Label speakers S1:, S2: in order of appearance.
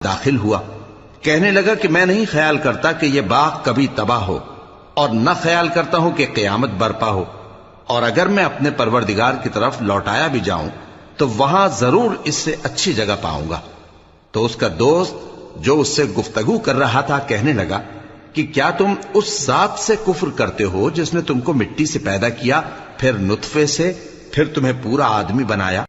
S1: दाखिल हुआ। कहने लगा कि मैं नहीं ख्याल करता कि यह बाग कभी तबाह हो, और न ख्याल करता हूं कि क़यामत बरपा हो, और अगर मैं अपने परवरदिगार की तरफ लौटाया भी जाऊं तो वहां जरूर इससे अच्छी जगह पाऊंगा। तो उसका दोस्त जो उससे गुफ्तगू कर रहा था कहने लगा कि क्या तुम उस जात से कुफ्र करते हो जिसने तुमको मिट्टी से पैदा किया, फिर नुत्फे से, फिर तुम्हें पूरा आदमी बनाया।